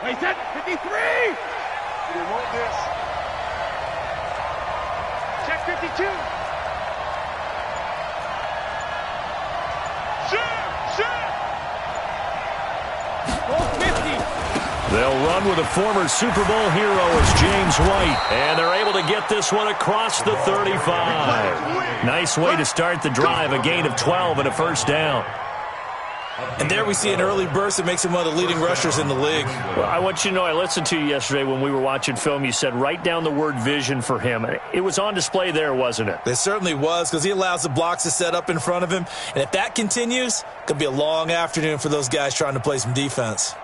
Wait, set 53! They want this. Check 52! Goal 50! They'll run with a former Super Bowl hero as James White. And they're able to get this one across the 35. Nice way to start the drive. A gain of 12 and a first down. And there we see an early burst that makes him one of the leading rushers in the league. Well, I want you to know, I listened to you yesterday when we were watching film. You said write down the word vision for him. It was on display there, wasn't it? It certainly was, because he allows the blocks to set up in front of him. And if that continues, it could be a long afternoon for those guys trying to play some defense.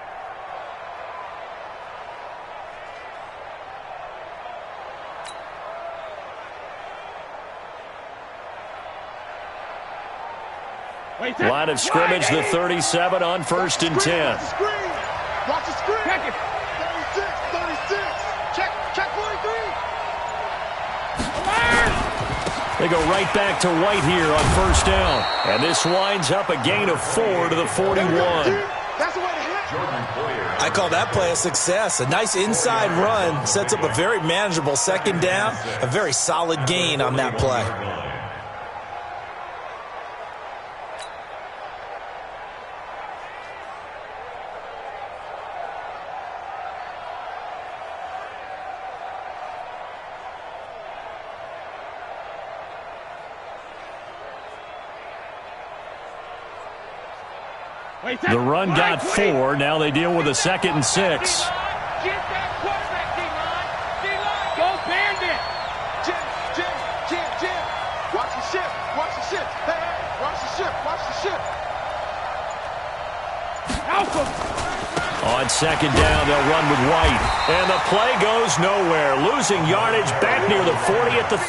Line of scrimmage, the 37 on 1st and 10. Watch the screen. Check it. 36. Check 43. They go right back to White here on 1st down. And this winds up a gain of 4 to the 41. That's the way to hit. I call that play a success. A nice inside run sets up a very manageable 2nd down. A very solid gain on that play. The run got 4. Now they deal with a 2nd and 6. Get that quarterback, D-line. D-line, go Bandit. Jim. Watch the ship. Hey, watch the ship. Malcolm. On 2nd down, they'll run with White. And the play goes nowhere. Losing yardage back near the 40 at the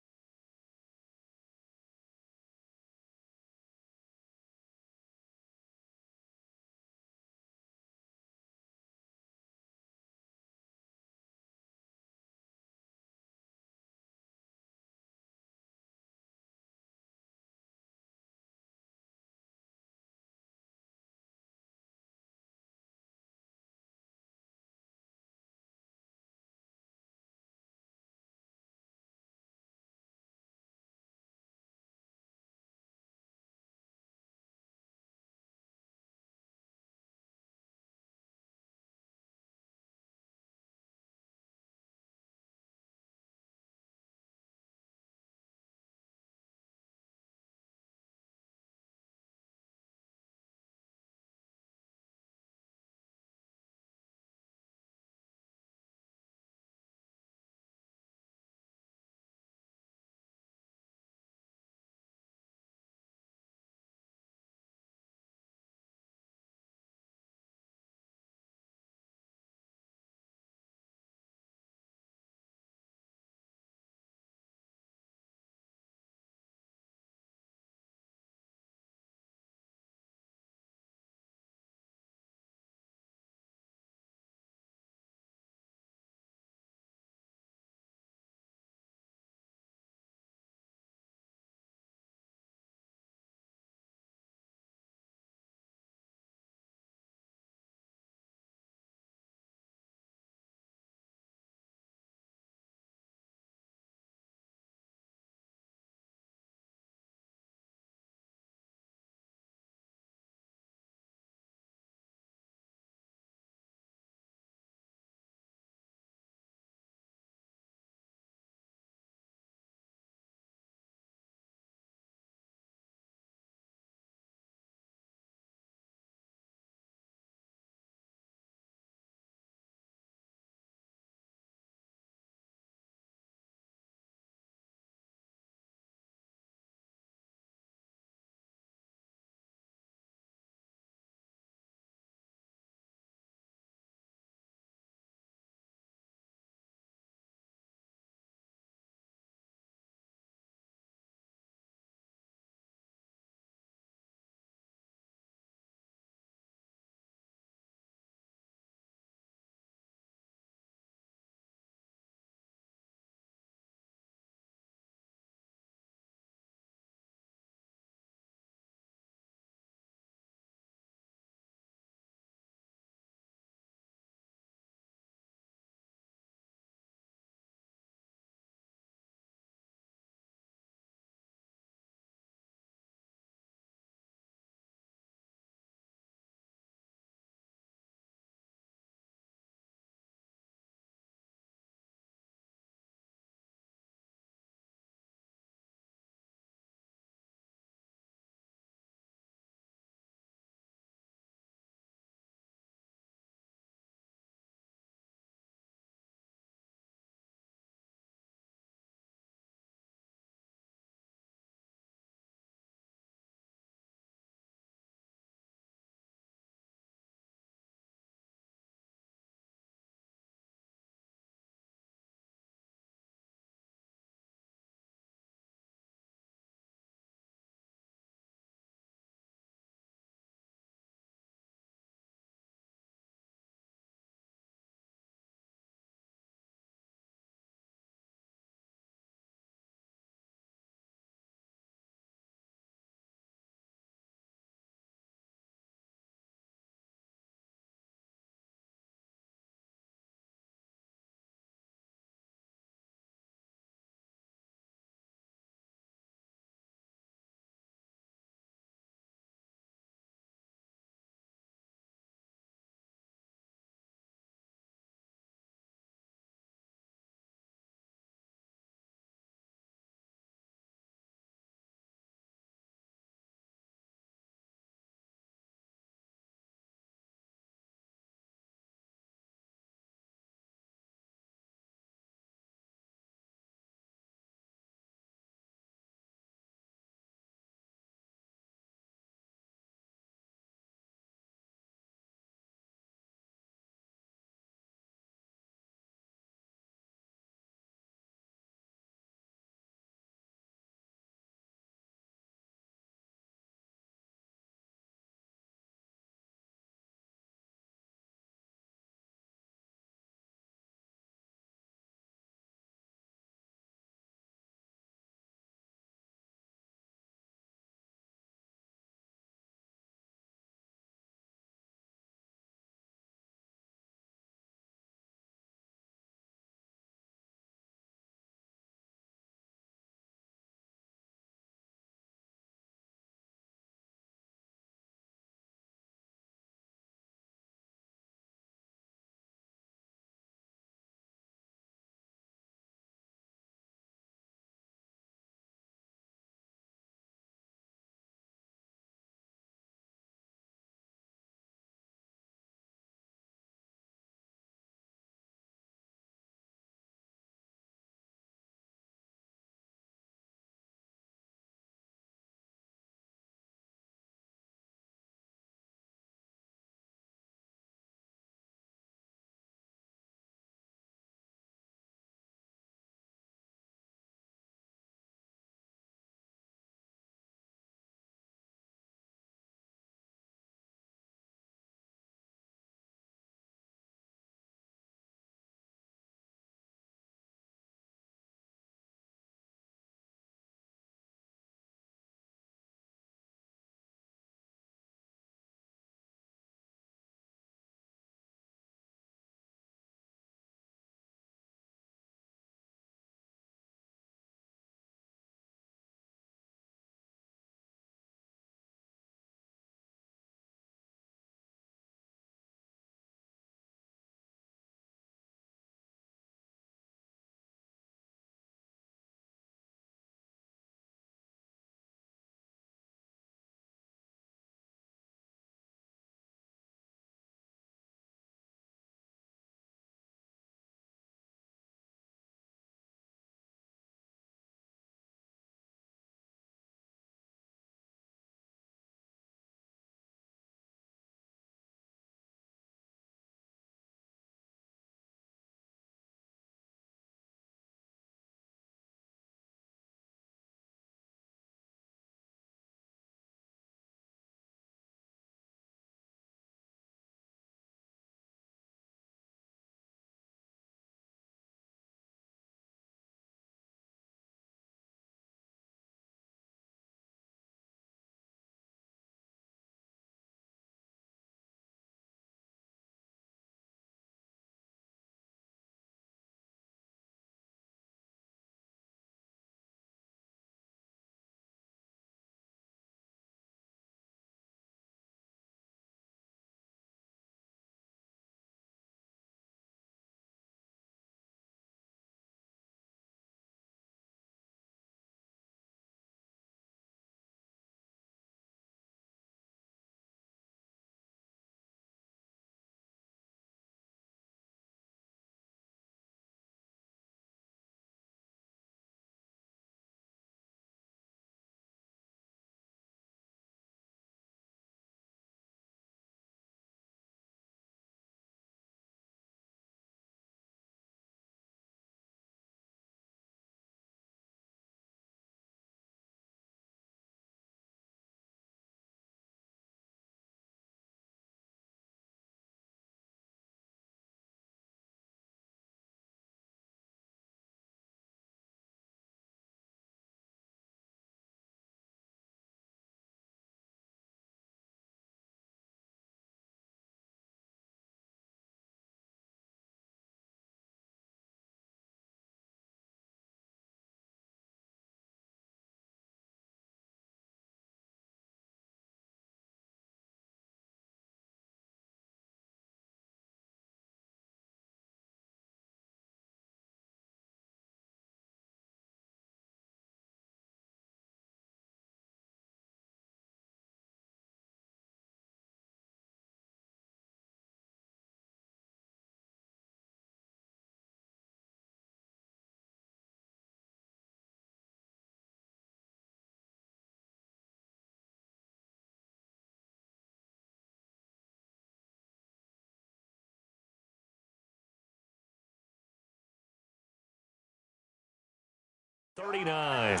39.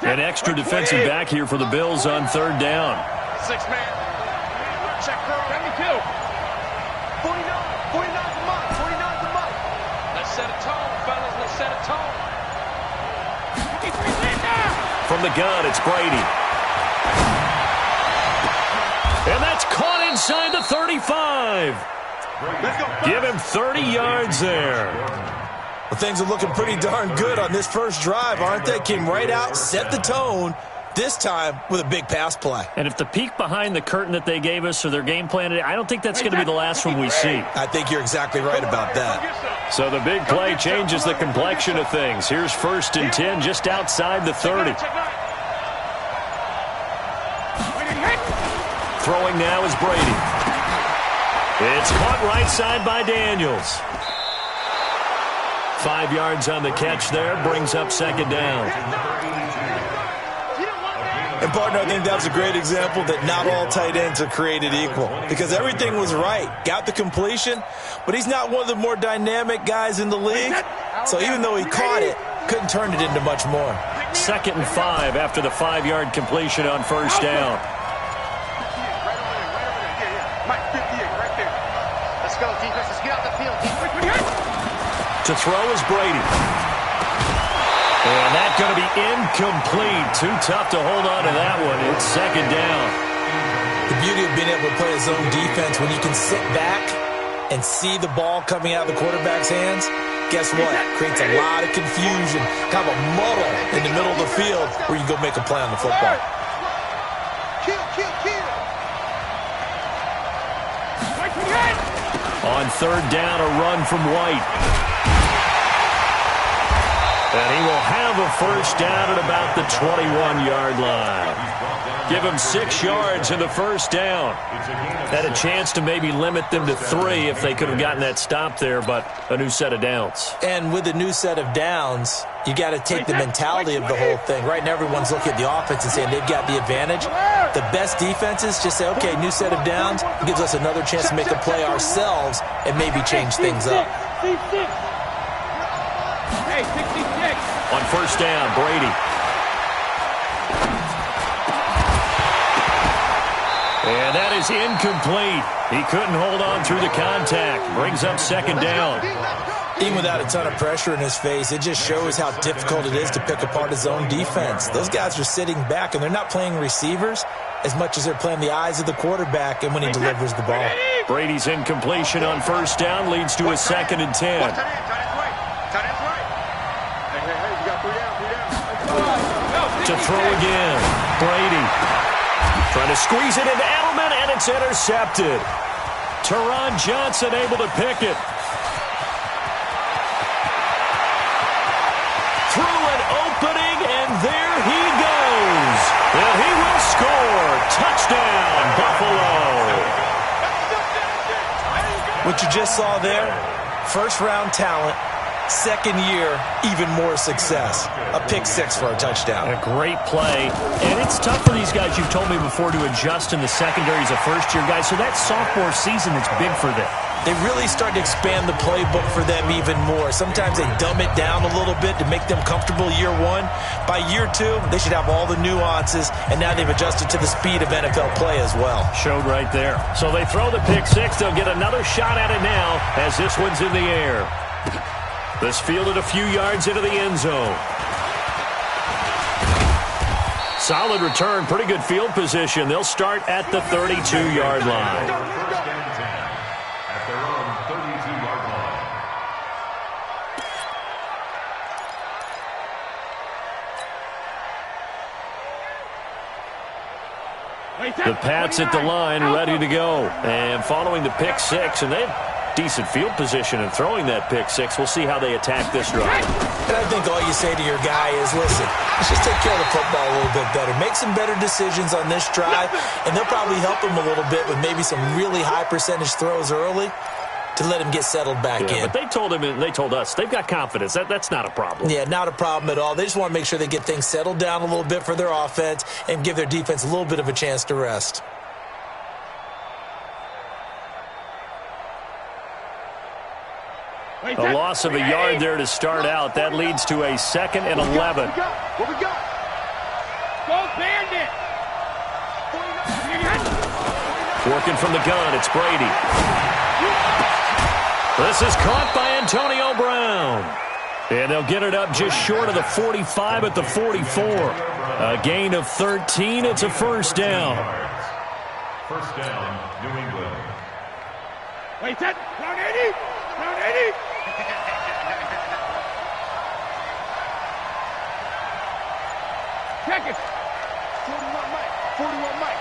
An extra defensive back here for the Bills on third down. 6-man. Check her. 72. 49. 49's a month. 49's a month. Let's set a tone, fellas. Let's set a tone. From the gun, it's Brady. And that's caught inside the 35. Let's go. Give him 30 yards there. Well, things are looking pretty darn good on this first drive, aren't they? Came right out, set the tone, this time with a big pass play. And if the peek behind the curtain that they gave us or their game plan today, I don't think that's going to be the last one we see. I think you're exactly right about that. So the big play changes the complexion of things. Here's 1st and 10 just outside the 30. Throwing now is Brady. It's caught right side by Daniels. 5 yards on the catch there, brings up 2nd down. And, partner, I think that was a great example that not all tight ends are created equal because everything was right. Got the completion, but he's not one of the more dynamic guys in the league. So even though he caught it, couldn't turn it into much more. 2nd and 5 after the 5-yard completion on 1st down. Mike, 58, right there. Let's go, defense. Let's get out the field. To throw is Brady. And that's going to be incomplete. Too tough to hold on to that one. It's 2nd down. The beauty of being able to play a zone defense when you can sit back and see the ball coming out of the quarterback's hands, guess what? Creates a lot of confusion, kind of a muddle in the middle of the field where you go make a play on the football. Kill. On 3rd down, a run from White. And he will have a 1st down at about the 21-yard line. Give him 6 yards in the 1st down. Had a chance to maybe limit them to 3 if they could have gotten that stop there, but a new set of downs. And with a new set of downs, you got to take the mentality of the whole thing. Right now, everyone's looking at the offense and saying they've got the advantage. The best defenses just say, okay, new set of downs. It gives us another chance to make a play ourselves and maybe change things up. Hey, 66. On 1st down, Brady. And that is incomplete. He couldn't hold on through the contact. Brings up 2nd down. Even without a ton of pressure in his face, it just shows how difficult it is to pick apart his own defense. Those guys are sitting back, and they're not playing receivers as much as they're playing the eyes of the quarterback and when he delivers the ball. Brady's incompletion on 1st down leads to a 2nd and 10. To throw again, Brady. Trying to squeeze it into Edelman, and it's intercepted. Teron Johnson able to pick it. Through an opening, and there he goes. And he will score. Touchdown, Buffalo. What you just saw there, first-round talent, 2nd year, even more success. A pick 6 for a touchdown. A great play. And it's tough for these guys, you've told me before, to adjust in the secondary as a first-year guy. So that sophomore season is big for them. They really start to expand the playbook for them even more. Sometimes they dumb it down a little bit to make them comfortable year 1. By year 2, they should have all the nuances, and now they've adjusted to the speed of NFL play as well. Showed right there. So they throw the pick 6. They'll get another shot at it now as this one's in the air. This fielded a few yards into the end zone. Solid return, pretty good field position. They'll start at the 32-yard line. The Pats at the line, ready to go. And following the pick 6, and they have decent field position in throwing that pick 6. We'll see how they attack this drive. And I think all you say to your guy is, listen, let's just take care of the football a little bit better. Make some better decisions on this drive, and they'll probably help him a little bit with maybe some really high percentage throws early. to let him get settled back in. But they told us, they've got confidence. That's not a problem. Yeah, not a problem at all. They just want to make sure they get things settled down a little bit for their offense and give their defense a little bit of a chance to rest. A loss of a yard there to start out. That leads to a 2nd and 11. What we got? Go Bandit! Working from the gun, it's Brady. This is caught by Antonio Brown. And they'll get it up just short of the 45 at the 44. A gain of 13. It's a first down. First down, New England. Wait, that round 80! Round 80! Check it! 41 Mike. 41 Mike.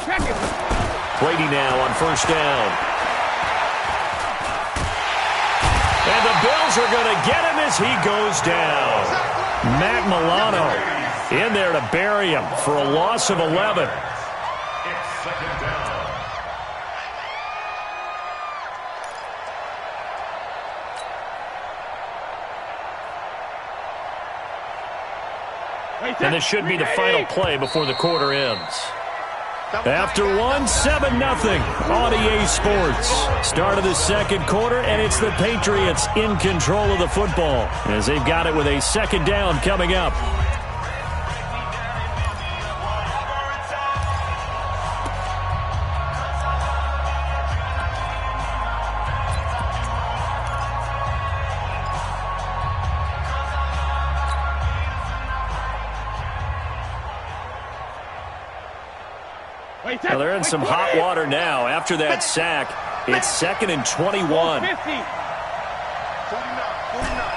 Check it! Brady now on first down. And the Bills are going to get him as he goes down. Matt Milano in there to bury him for a loss of 11. It's 2nd down. And this should be the final play before the quarter ends. After one, 7-0 on EA Sports. Start of the second quarter, and it's the Patriots in control of the football as they've got it with a 2nd down coming up. Well, they're in some hot water now. After that sack, it's 2nd and 21. 49, 49,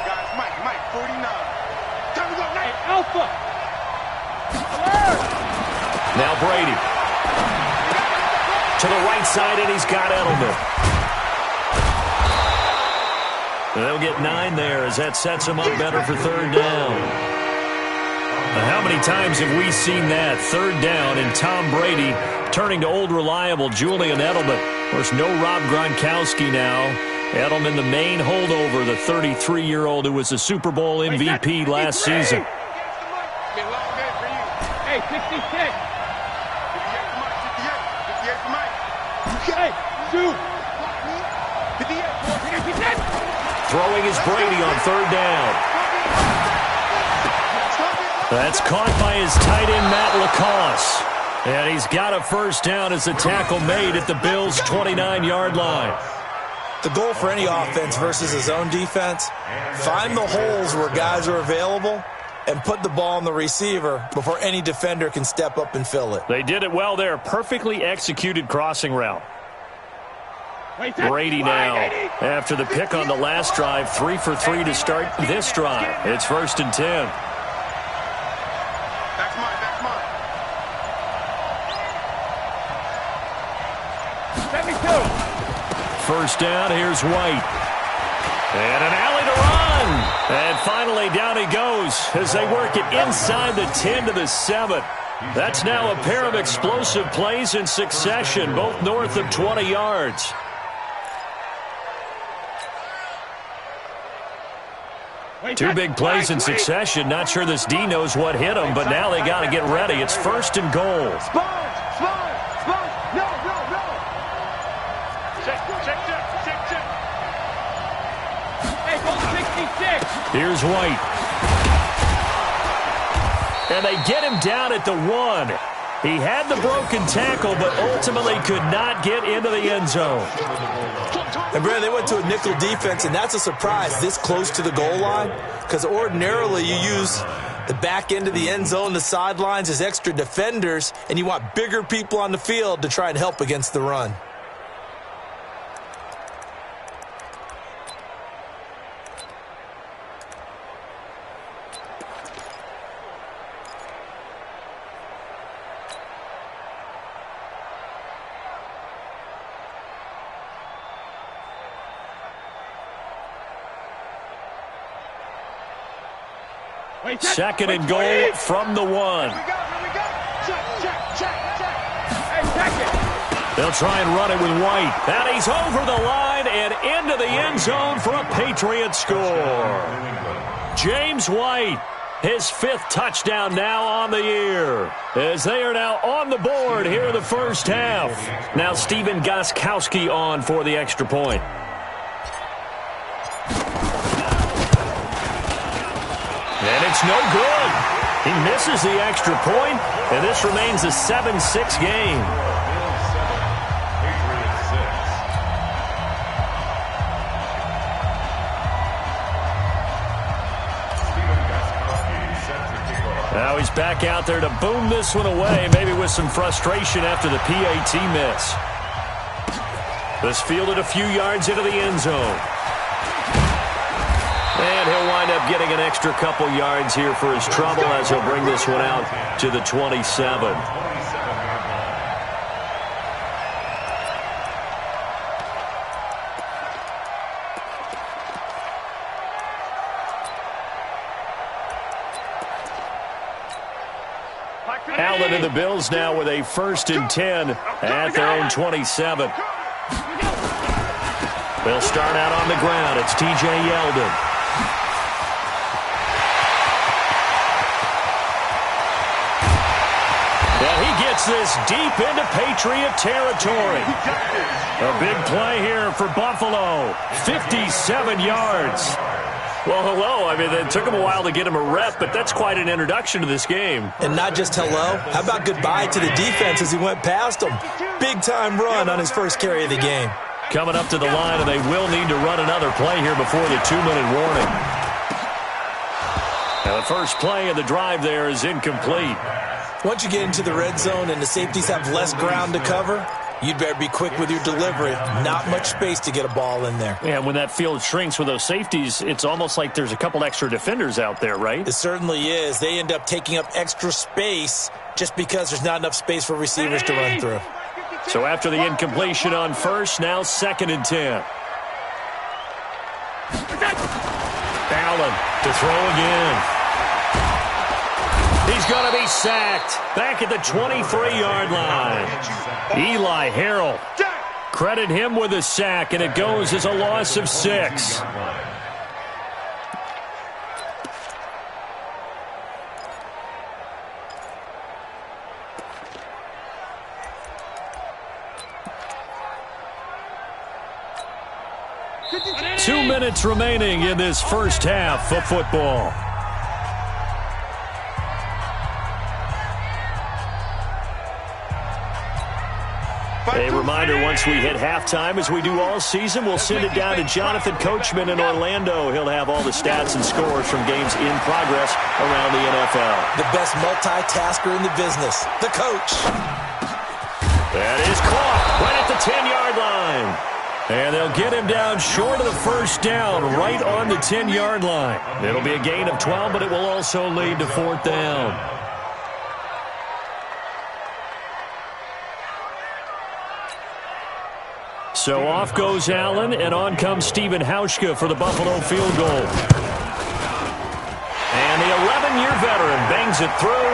guys. Mike, 49. Time to go, Mike. Alpha! Now Brady. To the right side, and he's got Edelman. They'll get 9 there as that sets him up better for 3rd down. How many times have we seen that? 3rd down and Tom Brady turning to old reliable Julian Edelman. Of course, no Rob Gronkowski now. Edelman, the main holdover, the 33-year-old who was the Super Bowl MVP last season. Hey, 66! 58 for Mike. Hey, shoot! 58. Throwing is Brady on 3rd down. That's caught by his tight end, Matt LaCosse. And he's got a first down as the tackle made at the Bills' 29-yard line. The goal for any offense versus his own defense, find the holes where guys are available and put the ball on the receiver before any defender can step up and fill it. They did it well there. Perfectly executed crossing route. Brady now, after the pick on the last drive, 3 for 3 to start this drive. It's 1st and 10. That's mine. 72! First down, here's White. And an alley to run. And finally down he goes as they work it inside the 10 to the 7. That's now a pair of explosive plays in succession, both north of 20 yards. Two big plays in succession. Not sure this D knows what hit him, but now they got to get ready. It's 1st and goal. Spons. No. Check. Hey, go 66! Here's White. And they get him down at the 1. He had the broken tackle, but ultimately could not get into the end zone. And, Brad, they went to a nickel defense, and that's a surprise this close to the goal line, because ordinarily you use the back end of the end zone, the sidelines as extra defenders, and you want bigger people on the field to try and help against the run. Second and goal from the 1. Here we go. Check. Hey, They'll try and run it with White. And he's over the line and into the end zone for a Patriot score. James White, his 5th touchdown now on the year, as they are now on the board here in the first half. Now Stephen Gostkowski on for the extra point. And it's no good. He misses the extra point, and this remains a 7-6 game. Now he's back out there to boom this one away, maybe with some frustration after the PAT miss. This fielded a few yards into the end zone. And he'll wind up getting an extra couple yards here for his trouble as he'll bring this one out to the 27. Allen and the Bills now with a 1st and 10 at their own 27. They'll start out on the ground. It's T.J. Yeldon. And he gets this deep into Patriot territory. A big play here for Buffalo. 57 yards. Well, hello. I mean, it took him a while to get him a rep, but that's quite an introduction to this game. And not just hello. How about goodbye to the defense as he went past him? Big-time run on his first carry of the game. Coming up to the line, and they will need to run another play here before the 2-minute warning. Now, the first play of the drive there is incomplete. Once you get into the red zone and the safeties have less ground to cover, you'd better be quick with your delivery. Not much space to get a ball in there. Yeah, when that field shrinks with those safeties, it's almost like there's a couple extra defenders out there, right? It certainly is. They end up taking up extra space just because there's not enough space for receivers to run through. So after the incompletion on first, now 2nd and 10. Allen to throw again. He's going to be sacked back at the 23-yard line. Eli Harrell. Credit him with a sack, and it goes as a loss of 6. Two minutes remaining in this first half of football. A reminder, once we hit halftime, as we do all season, we'll send it down to Jonathan Coachman in Orlando. He'll have all the stats and scores from games in progress around the NFL. The best multitasker in the business, the coach. That is caught right at the 10-yard line. And they'll get him down short of the first down, right on the 10-yard line. It'll be a gain of 12, but it will also lead to 4th down. So off goes Allen, and on comes Stephen Hauschka for the Buffalo field goal. And the 11-year veteran bangs it through,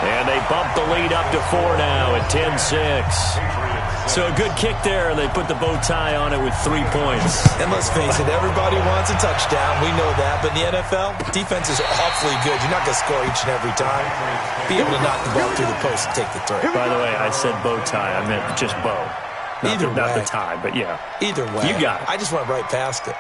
and they bump the lead up to 4 now at 10-6. So a good kick there, and they put the bow tie on it with 3 points. And let's face it, everybody wants a touchdown. We know that. But in the NFL, defense is awfully good. You're not going to score each and every time. Be able to knock the ball through the post and take the throw. By the way, I said bow tie. I meant just bow. Not the tie, but yeah. Either way. You got it. I just went right past it.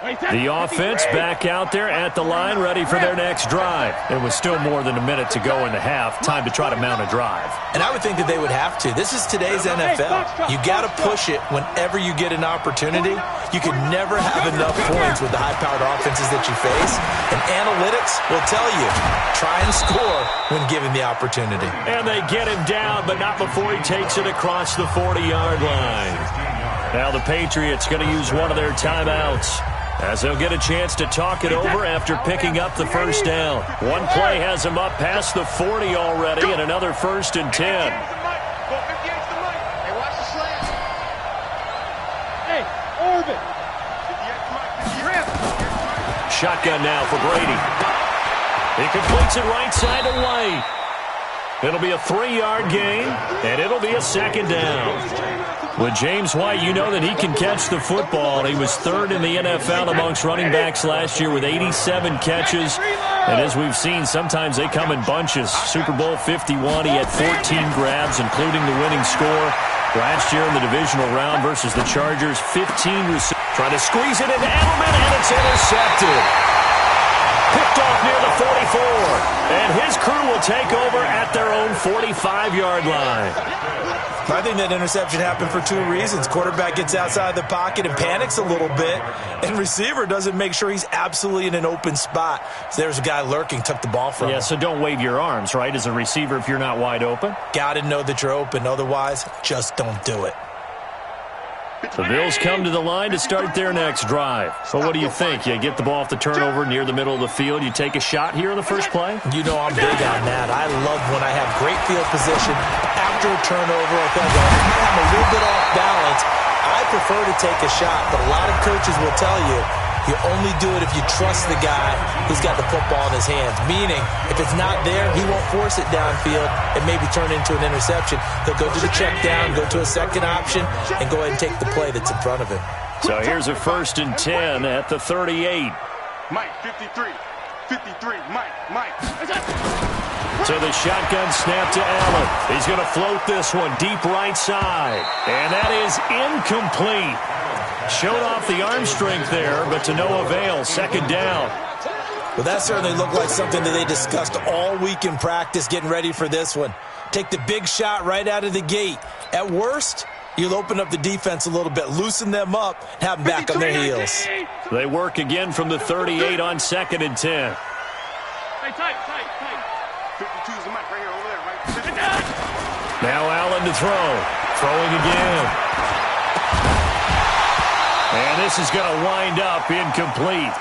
The offense back out there at the line, ready for their next drive. It was still more than a minute to go in the half. Time to try to mount a drive. And I would think that they would have to. This is today's NFL. You got to push it whenever you get an opportunity. You can never have enough points with the high-powered offenses that you face. And analytics will tell you, try and score when given the opportunity. And they get him down, but not before he takes it across the 40-yard line. Now the Patriots going to use one of their timeouts, as they'll get a chance to talk it over after picking up the first down. One play has them up past the 40 already, and another 1st and 10. Hey, watch the slant. Hey, Orban. shotgun now for Brady. He completes it right side to White. It'll be a 3-yard gain, and it'll be a second down. With James White, you know that he can catch the football. He was third in the NFL amongst running backs last year with 87 catches. And as we've seen, sometimes they come in bunches. Super Bowl 51, he had 14 grabs, including the winning score. Last year in the divisional round versus the Chargers, 15 receivers. Trying to squeeze it into Edelman, and it's intercepted. Picked off near the 44. And his crew will take over at their own 45-yard line. I think that interception happened for two reasons. Quarterback gets outside the pocket and panics a little bit, and receiver doesn't make sure he's absolutely in an open spot. So there's a guy lurking, took the ball from him. Yeah, so don't wave your arms, right, as a receiver if you're not wide open. Got to know that you're open. Otherwise, just don't do it. The Bills come to the line to start their next drive. So what do you think? You get the ball off the turnover near the middle of the field. You take a shot here in the first play? You know I'm big on that. I love when I have great field position after a turnover. I'm a little bit off balance. I prefer to take a shot, but a lot of coaches will tell you you only do it if you trust the guy who's got the football in his hands. Meaning, if it's not there, he won't force it downfield and maybe turn it into an interception. He'll go to the check down, go to a second option, and go ahead and take the play that's in front of him. So here's a 1st and 10 at the 38. Mike, 53. 53. Mike. So the shotgun snap to Allen. He's going to float this one deep right side. And that is incomplete. Showed off the arm strength there, but to no avail. Second down. Well, that certainly looked like something that they discussed all week in practice, getting ready for this one. Take the big shot right out of the gate. At worst, you'll open up the defense a little bit, loosen them up, and have them back on their heels. They work again from the 38 on 2nd and 10. Hey, tight. 52 is the mic right here, over there, right? Now Allen to throw. Throwing again. And this is going to wind up incomplete.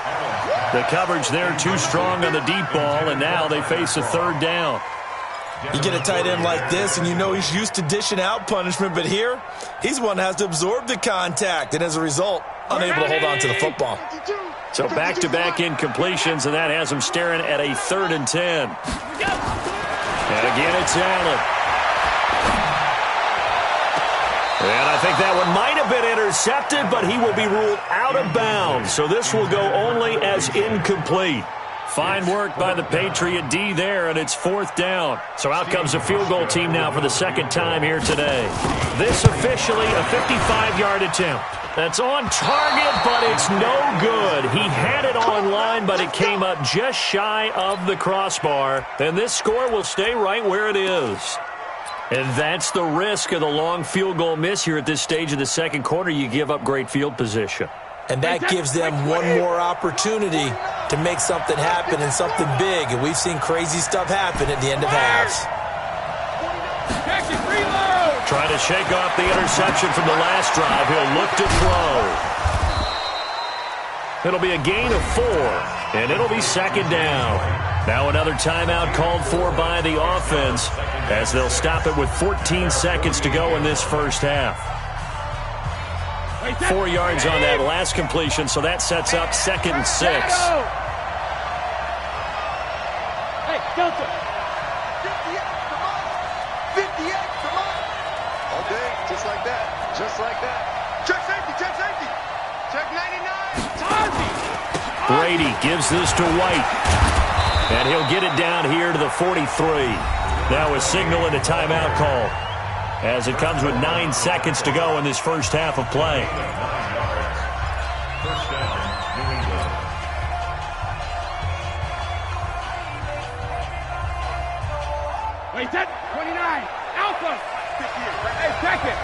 The coverage there too strong on the deep ball, and now they face a 3rd down. You get a tight end like this, and you know he's used to dishing out punishment, but here, he's one that has to absorb the contact, and as a result, unable to hold on to the football. So back-to-back incompletions, and that has him staring at a 3rd and 10. And again, it's Allen. And I think that one might have been intercepted, but he will be ruled out of bounds. So this will go only as incomplete. Fine work by the Patriot D there, and it's 4th down. So out comes the field goal team now for the 2nd time here today. This officially a 55-yard attempt. That's on target, but it's no good. He had it on line, but it came up just shy of the crossbar. And this score will stay right where it is. And that's the risk of the long field goal miss here at this stage of the second quarter. You give up great field position. And that gives them one more opportunity to make something happen and something big. And we've seen crazy stuff happen at the end of halves. Trying to shake off the interception from the last drive. He'll look to throw. It'll be a gain of 4, and it'll be 2nd down. Now another timeout called for by the offense as they'll stop it with 14 seconds to go in this first half. 4 yards on that last completion, so that sets up 2nd and 6. Hey, Delta. 58, come on. All day, just like that. Check safety. Check 99. Brady gives this to White. And he'll get it down here to the 43. Now a signal and a timeout call as it comes with 9 seconds to go in this first half of play. First down, New England. Wait, that 29. Alpha. 58. Hey, check it.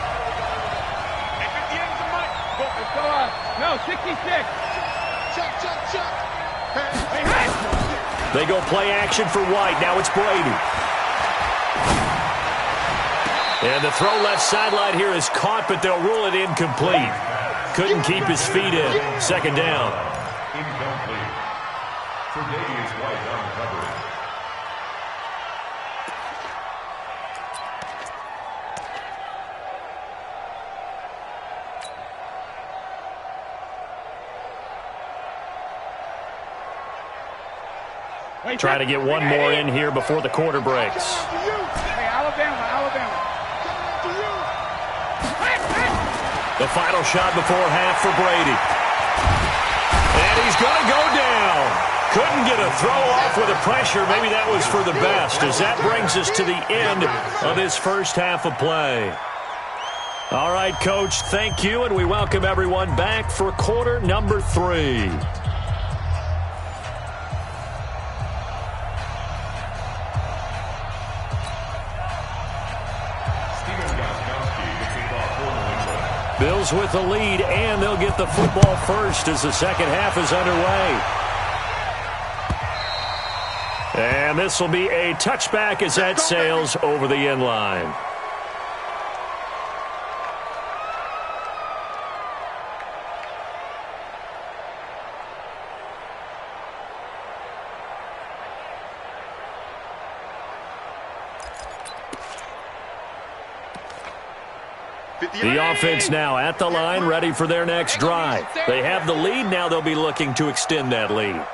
Hey, 58 is the mic. Let's go on. No, 66. Check. Hey. They go play action for White. Now it's Brady. And the throw left sideline here is caught, but they'll rule it incomplete. Couldn't keep his feet in. 2nd down. Incomplete. Tre'Davious White on the coverage. Try to get one more in here before the quarter breaks. Hey, Alabama. The final shot before half for Brady. And he's going to go down. Couldn't get a throw off with the pressure. Maybe that was for the best, as that brings us to the end of this first half of play. All right, Coach, thank you, and we welcome everyone back for quarter number 3. Bills with the lead, and they'll get the football first as the second half is underway. And this will be a touchback as that sails over the end line. The offense now at the line, ready for their next drive. They have the lead. Now they'll be looking to extend that lead.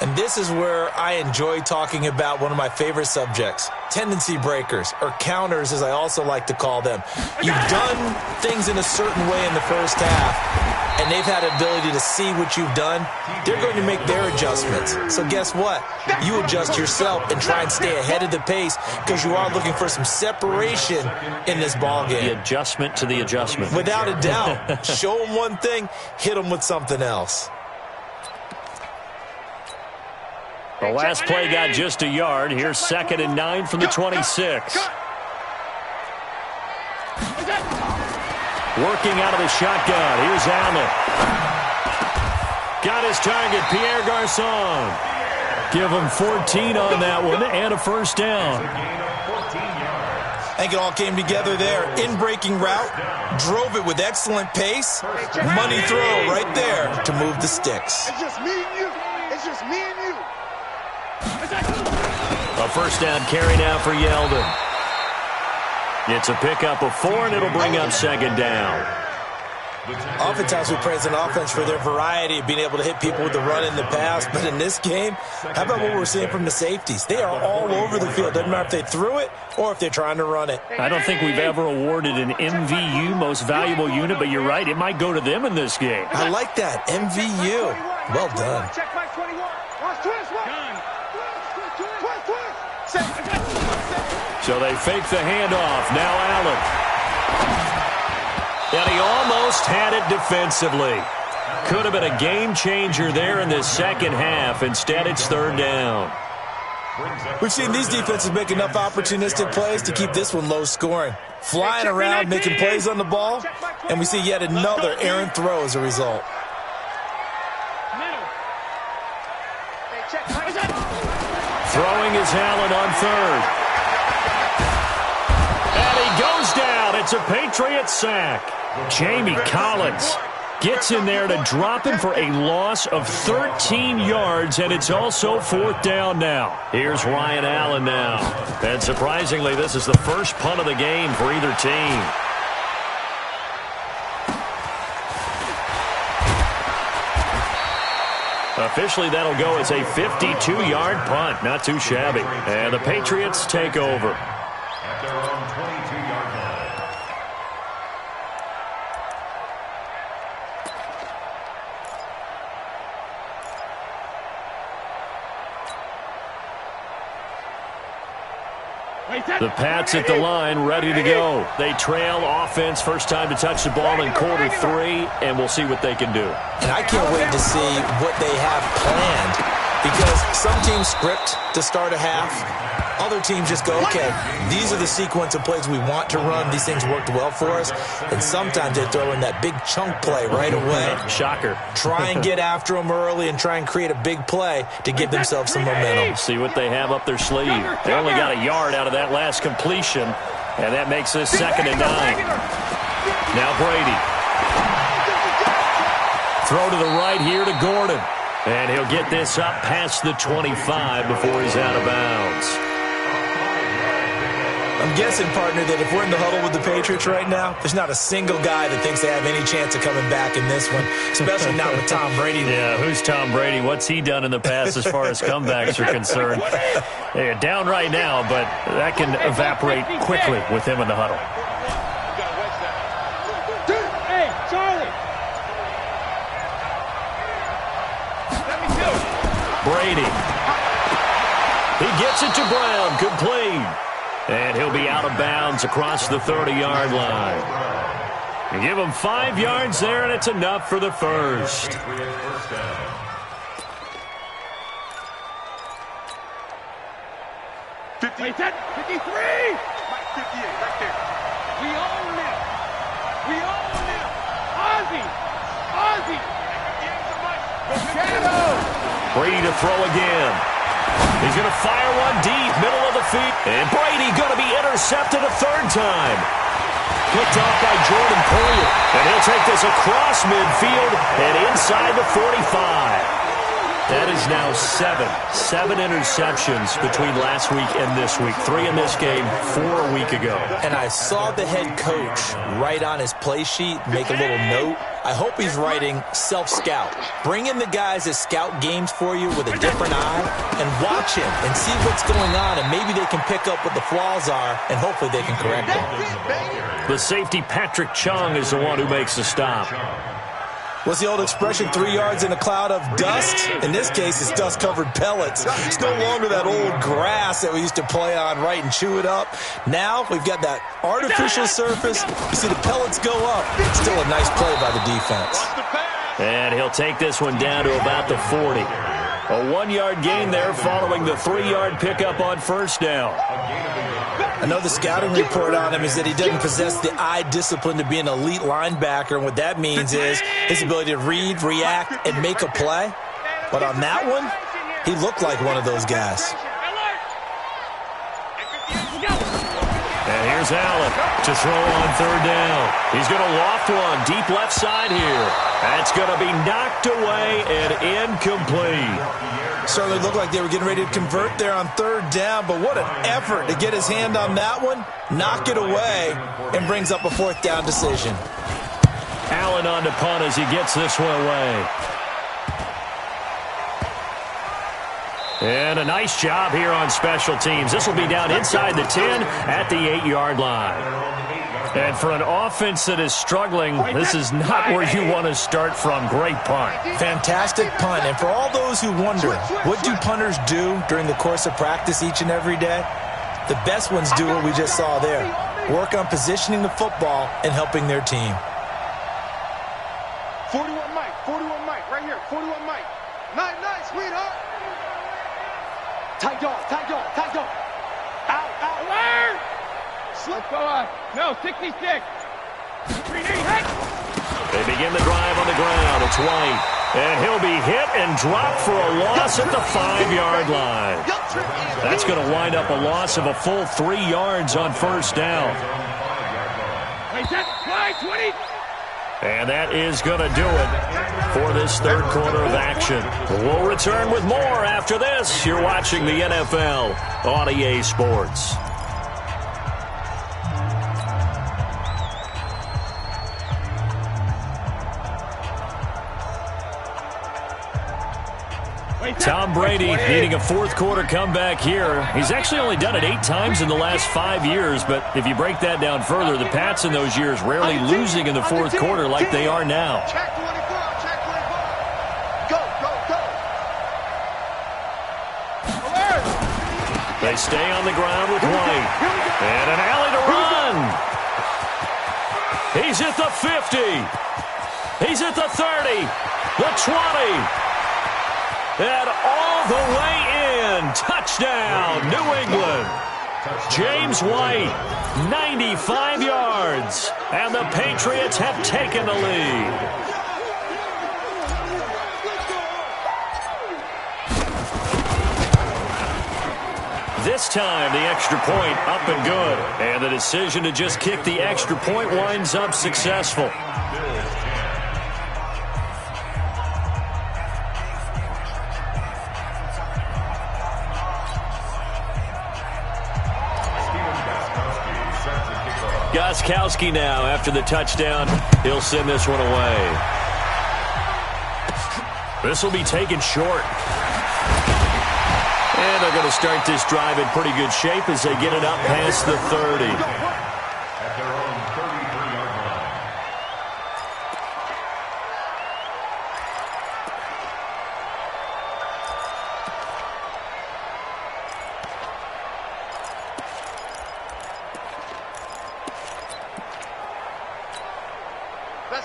And this is where I enjoy talking about one of my favorite subjects, tendency breakers, or counters as I also like to call them. You've done things in a certain way in the first half, and they've had the ability to see what you've done. They're going to make their adjustments. So guess what? You adjust yourself and try and stay ahead of the pace because you are looking for some separation in this ballgame. The adjustment to the adjustment. Without a doubt. Show them one thing, hit them with something else. The last play got just a yard. Here's 2nd and 9 from the 26. Working out of the shotgun. Here's Allen. Got his target, Pierre Garçon. Give him 14 on that one and a first down. I think it all came together there. In-breaking route, drove it with excellent pace. Money throw right there to move the sticks. It's just me and you. It's just me and you. A first down carry now for Yeldon. It's a pickup of 4, and it'll bring up 2nd down. Oftentimes we praise an offense for their variety of being able to hit people with the run in the pass, but in this game, how about what we're seeing from the safeties? They are all over the field. Doesn't matter if they threw it or if they're trying to run it. I don't think we've ever awarded an MVU, most valuable unit, but you're right, it might go to them in this game. I like that, MVU. Well done. Check by 21. Watch twist. So they fake the handoff. Now Allen. And he almost had it defensively. Could have been a game changer there in the second half. Instead, it's 3rd down. We've seen these defenses make enough opportunistic plays to keep this one low scoring. Flying around, making plays on the ball, and we see yet another errant throw as a result. Throwing is Allen on 3rd. And he goes down. It's a Patriot sack. Jamie Collins gets in there to drop him for a loss of 13 yards, and it's also 4th down now. Here's Ryan Allen now. And surprisingly, this is the first punt of the game for either team. Officially, that'll go as a 52-yard punt. Not too shabby. And the Patriots take over. At their own 22-yard line. The Pats at the line, ready to go. They trail offense, first time to touch the ball in quarter 3, and we'll see what they can do. And I can't wait to see what they have planned, because some teams script to start a half. Other teams just go, okay, these are the sequence of plays we want to run. These things worked well for us. And sometimes they throw in that big chunk play right away. Shocker. Try and get after them early and try and create a big play to give themselves some momentum. See what they have up their sleeve. They only got a yard out of that last completion, and that makes this 2nd and 9. Now Brady. Throw to the right here to Gordon. And he'll get this up past the 25 before he's out of bounds. I'm guessing, partner, that if we're in the huddle with the Patriots right now, there's not a single guy that thinks they have any chance of coming back in this one, especially not with Tom Brady. Yeah, who's Tom Brady? What's he done in the past as far as comebacks are concerned? They're down right now, but that can evaporate quickly with him in the huddle. Hey, Charlie. Let me do it. Brady. He gets it to Brown. Complete. And he'll be out of bounds across the 30-yard line. You give him 5 yards there, and it's enough for the first. Wait, 53. Mike 58, right there. We own them. We own them. Ozzie. Ozzie. Shadow. Brady to throw again. He's going to fire one deep, middle of the feet. And Brady going to be intercepted a third time. Picked off by Jordan Poyer. And he'll take this across midfield and inside the 45. That is now 7 interceptions between last week and this week. 3 in this game, 4 a week ago. And I saw the head coach write on his play sheet, make a little note. I hope he's writing self-scout. Bring in the guys that scout games for you with a different eye and watch him and see what's going on, and maybe they can pick up what the flaws are, and hopefully they can correct them. The safety, Patrick Chung, is the one who makes the stop. What's the old expression, 3 yards in a cloud of dust? In this case, it's dust-covered pellets. It's no longer that old grass that we used to play on, right, and chew it up. Now we've got that artificial surface. You see the pellets go up. Still a nice play by the defense. And he'll take this one down to about the 40. A 1-yard gain there following the 3-yard pickup on first down. I know the scouting report on him is that he doesn't possess the eye discipline to be an elite linebacker, and what that means is his ability to read, react, and make a play. But on that one, he looked like one of those guys. And here's Allen to throw on third down. He's going to loft one deep left side here. That's going to be knocked away and incomplete. Certainly looked like they were getting ready to convert there on third down, but what an effort to get his hand on that one, knock it away, and brings up a fourth down decision. Allen on to punt as he gets this one away. And a nice job here on special teams. This will be down inside the 10 at the 8-yard line. And for an offense that is struggling, this is not where you want to start from. Great punt. Fantastic punt. And for all those who wonder, what do punters do during the course of practice each and every day? The best ones do what we just saw there. Work on positioning the football and helping their team. 41 Mike, right here, 41 Mike. Nice, sweetheart. Tight dog. Out. Alert! Slip. Go on. No, 66. 380. They begin the drive on the ground. It's White. And he'll be hit and dropped for a loss at the 5-yard line. That's going to wind up a loss of a full 3 yards on first down. Wait, that's 20. And that is going to do it for this third quarter of action. We'll return with more after this. You're watching the NFL on EA Sports. Tom Brady needing a fourth quarter comeback here. He's actually only done it 8 times in the last 5 years, but if you break that down further, the Pats in those years rarely losing in the fourth quarter like they are now. Check 24. Go. They stay on the ground with White. And an alley to run. He's at the 50. He's at the 30. The 20. And all the way in. Touchdown, New England. James White, 95 yards. And the Patriots have taken the lead. This time, the extra point up and good. And the decision to just kick the extra point winds up successful. Gostkowski now after the touchdown. He'll send this one away. This will be taken short. And they're going to start this drive in pretty good shape as they get it up past the 30. At their own 33-yard line.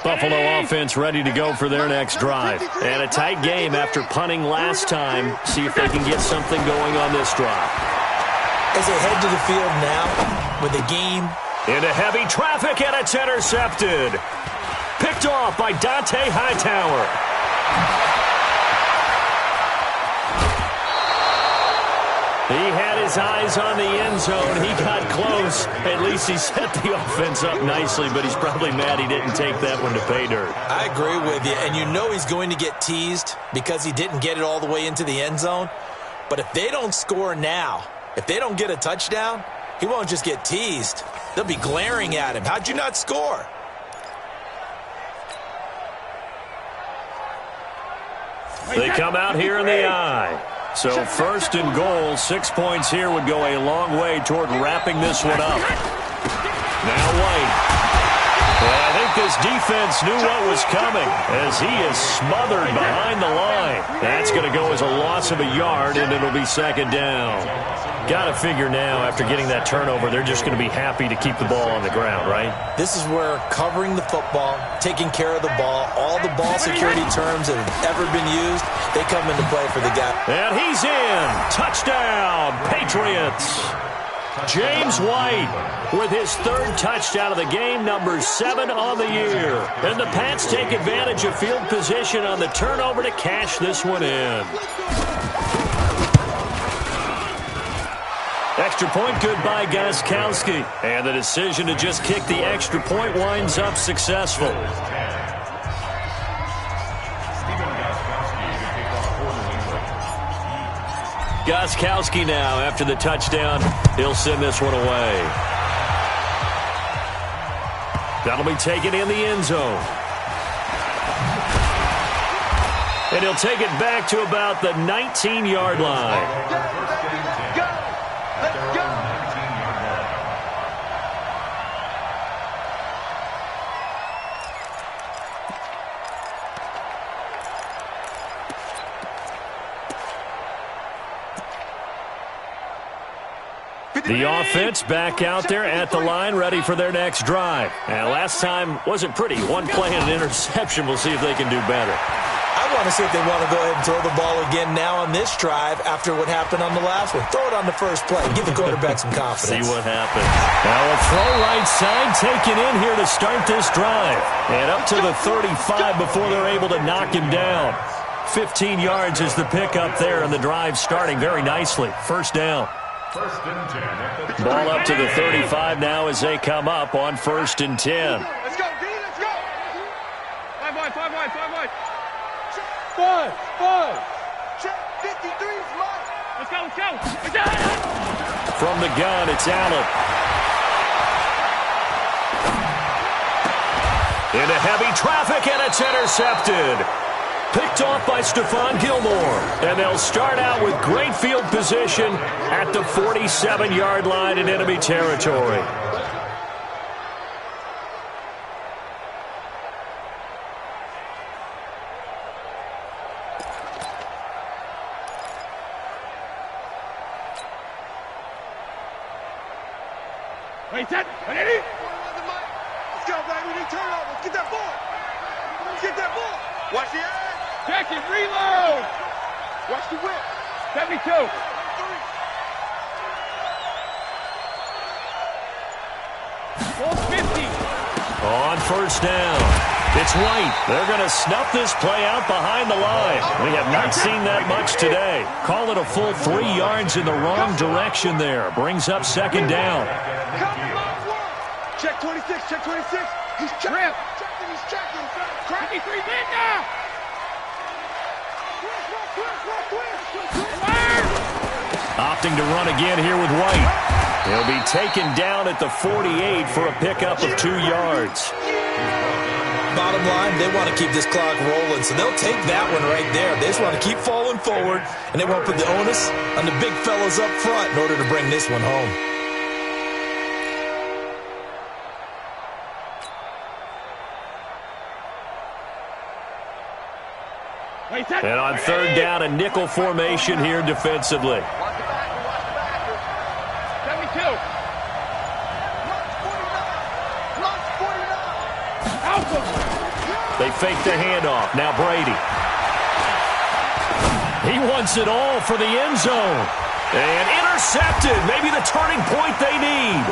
Buffalo offense ready to go for their next drive. And a tight game after punting last time. See if they can get something going on this drive. As they head to the field now with the game into heavy traffic, and it's intercepted. Picked off by Dante Hightower. He had his eyes on the end zone. He got close. At least he set the offense up nicely, but he's probably mad he didn't take that one to pay dirt. I agree with you, and you know he's going to get teased because he didn't get it all the way into the end zone. But if they don't score now, if they don't get a touchdown, he won't just get teased. They'll be glaring at him. How'd you not score? They come out here in the eye. So first and goal, 6 points here would go a long way toward wrapping this one up. Now White. Well, I think this defense knew what was coming as he is smothered behind the line. That's going to go as a loss of a yard, and it'll be second down. Got to figure now, after getting that turnover, they're just going to be happy to keep the ball on the ground, right? This is where covering the football, taking care of the ball, all the ball security terms that have ever been used, they come into play for the guy. And he's in. Touchdown, Patriots. James White with his third touchdown of the game, number 7 on the year. And the Pats take advantage of field position on the turnover to cash this one in. Extra point good by Gostkowski. And the decision to just kick the extra point winds up successful. Gostkowski now after the touchdown. He'll send this one away. That'll be taken in the end zone. And he'll take it back to about the 19-yard line. The offense back out there at the line, ready for their next drive. And last time wasn't pretty. One play and an interception. We'll see if they can do better. I want to see if they want to go ahead and throw the ball again now on this drive after what happened on the last one. Throw it on the first play. Give the quarterback some confidence. See what happens. Now a throw right side taken in here to start this drive. And up to the 35 before they're able to knock him down. 15 yards is the pickup there, and the drive starting very nicely. First down. First and 10. Ball up to the 35 now as they come up on first and 10. Let's go, D, let's go. 5 wide, 5 wide, 5 wide. 5. Check 53's mine. Let's go, let's go. We got it. From the gun, it's Allen. Into heavy traffic, and it's intercepted. Picked off by Stephon Gilmore. And they'll start out with great field position at the 47-yard line in enemy territory. Wait, set. Ready? Let's go, baby. We turn over. Let's get that ball. Let's get that ball. Watch the edge. Check it, reload. Watch the whip. 72. Full 50. On first down, it's White. They're going to snuff this play out behind the line. We have not seen that much today. Call it a full 3 yards in the wrong direction there. Brings up second down. Check 26, check 26. He's checking. He's checking. 53 men now. Quick. Opting to run again here with White. He'll be taken down at the 48 for a pickup of 2 yards. Bottom line, they want to keep this clock rolling, so they'll take that one right there. They just want to keep falling forward, and they want to put the onus on the big fellas up front in order to bring this one home. And on third down, a nickel formation here defensively. Watch the backer. 72. They fake the handoff. Now Brady. He wants it all for the end zone. And intercepted. Maybe the turning point they need.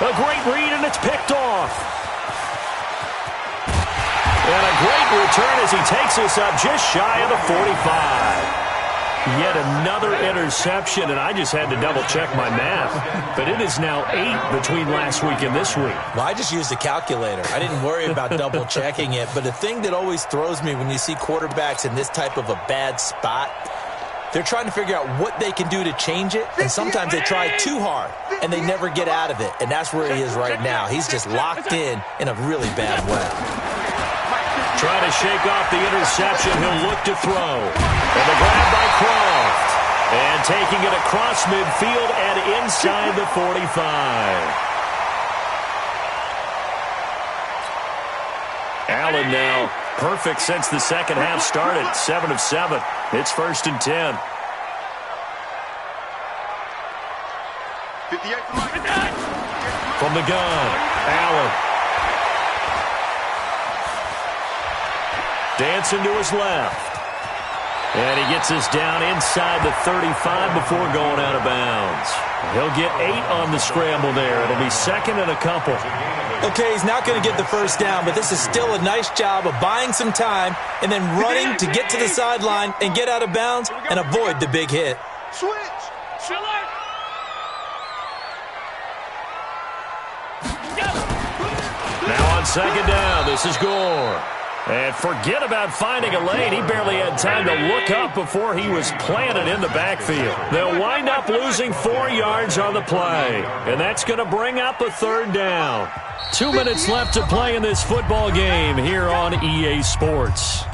A great read, and it's picked off. And a great return as he takes us up just shy of the 45. Yet another interception, and I just had to double-check my math. But it is now 8 between last week and this week. Well, I just used a calculator. I didn't worry about double-checking it. But the thing that always throws me when you see quarterbacks in this type of a bad spot, they're trying to figure out what they can do to change it. And sometimes they try too hard, and they never get out of it. And that's where he is right now. He's just locked in a really bad way. Trying to shake off the interception. He'll look to throw. And the grab by Croft. And taking it across midfield and inside the 45. Allen now perfect since the second half started. 7 of 7. It's 1st and 10. 58 From the gun, Allen. Dancing to his left. And he gets us down inside the 35 before going out of bounds. He'll get 8 on the scramble there. It'll be 2nd and a couple. Okay, he's not going to get the first down, but this is still a nice job of buying some time and then running to get to the sideline and get out of bounds and avoid the big hit. Switch. Now on 2nd down, this is Gore. And forget about finding a lane. He barely had time to look up before he was planted in the backfield. They'll wind up losing 4 yards on the play. And that's going to bring up a 3rd down. 2 minutes left to play in this football game here on EA Sports.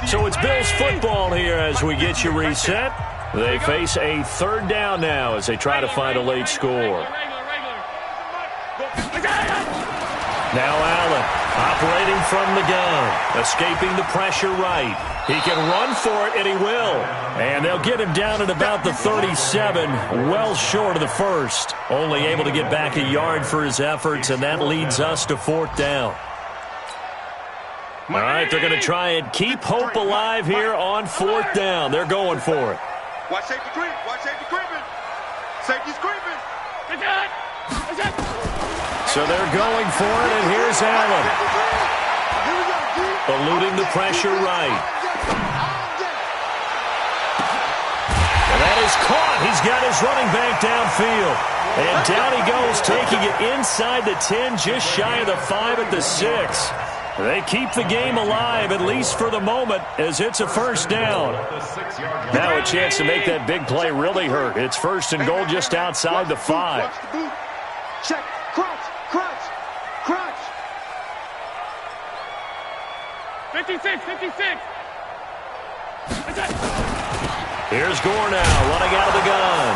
So it's Bills football here as we get you reset. They face a 3rd down now as they try to find a late score. Now Allen operating from the gun, escaping the pressure right. He can run for it, and he will. And they'll get him down at about the 37, well short of the first. Only able to get back a yard for his efforts, and that leads us to 4th down. All right, they're going to try and keep hope alive here on 4th down. They're going for it. Watch safety creep. Watch safety creeping. Safety's creeping. So they're going for it, and here's Allen. Eluding the pressure right. And that is caught. He's got his running back downfield. And down he goes, taking it inside the 10, just shy of the 5 at the 6. They keep the game alive, at least for the moment, as it's a 1st down. Now a chance to make that big play really hurt. It's 1st and goal just outside the 5. Check. Crunch. 56. Here's Gore now, running out of the gun.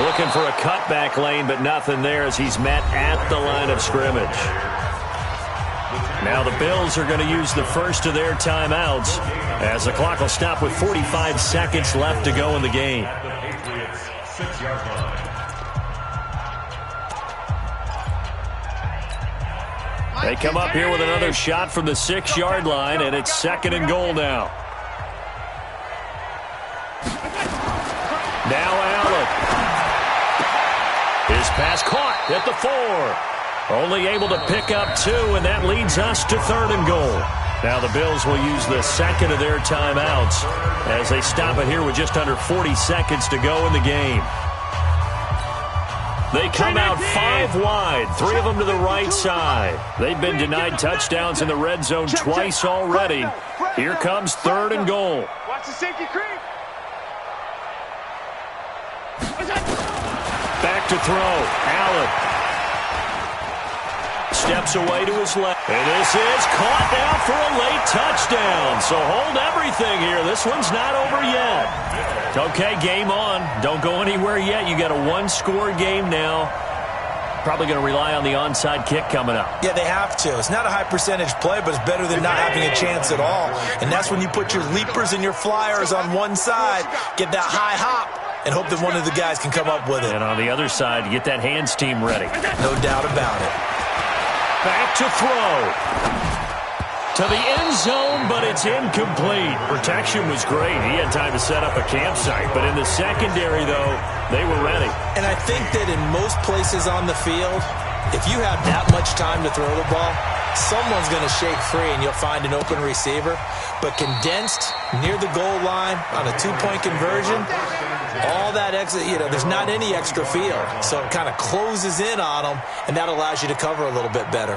Looking for a cutback lane, but nothing there as he's met at the line of scrimmage. Now the Bills are going to use the first of their timeouts as the clock will stop with 45 seconds left to go in the game. They come up here with another shot from the 6-yard line, and it's 2nd and goal now. Now Allen. His pass caught at the 4. Only able to pick up 2, and that leads us to 3rd and goal. Now the Bills will use the 2nd of their timeouts as they stop it here with just under 40 seconds to go in the game. They come out 5 wide, 3 of them to the right side. They've been denied touchdowns in the red zone twice already. Here comes 3rd and goal. Watch the safety creep. Back to throw. Allen steps away to his left. And this is caught now for a late touchdown. So hold everything here. This one's not over yet. Okay, game on. Don't go anywhere yet. You got a 1-score game now. Probably going to rely on the onside kick coming up. Yeah, they have to. It's not a high percentage play, but it's better than not having a chance at all. And that's when you put your leapers and your flyers on one side, get that high hop, and hope that one of the guys can come up with it. And on the other side, get that hands team ready. No doubt about it. Back to throw. To the end zone, but it's incomplete. Protection was great. He had time to set up a campsite. But in the secondary, though, they were ready. And I think that in most places on the field, if you have that much time to throw the ball, someone's going to shake free and you'll find an open receiver. But condensed near the goal line on a 2-point conversion, all that extra, there's not any extra field. So it kind of closes in on them, and that allows you to cover a little bit better.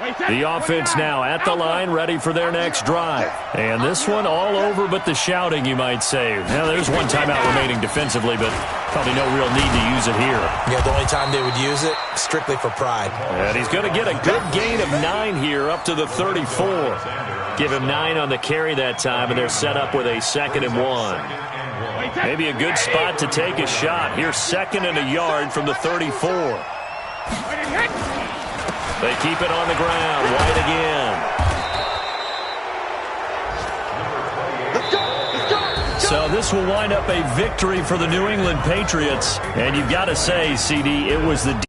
The offense now at the line, ready for their next drive. And this one all over but the shouting, you might say. Now, there's one timeout remaining defensively, but probably no real need to use it here. Yeah, the only time they would use it, strictly for pride. And he's going to get a good gain of 9 here, up to the 34. Give him 9 on the carry that time, and they're set up with a 2nd and 1. Maybe a good spot to take a shot. Here's 2nd and a yard from the 34. They keep it on the ground. White again. So this will wind up a victory for the New England Patriots. And you've got to say, CD, it was the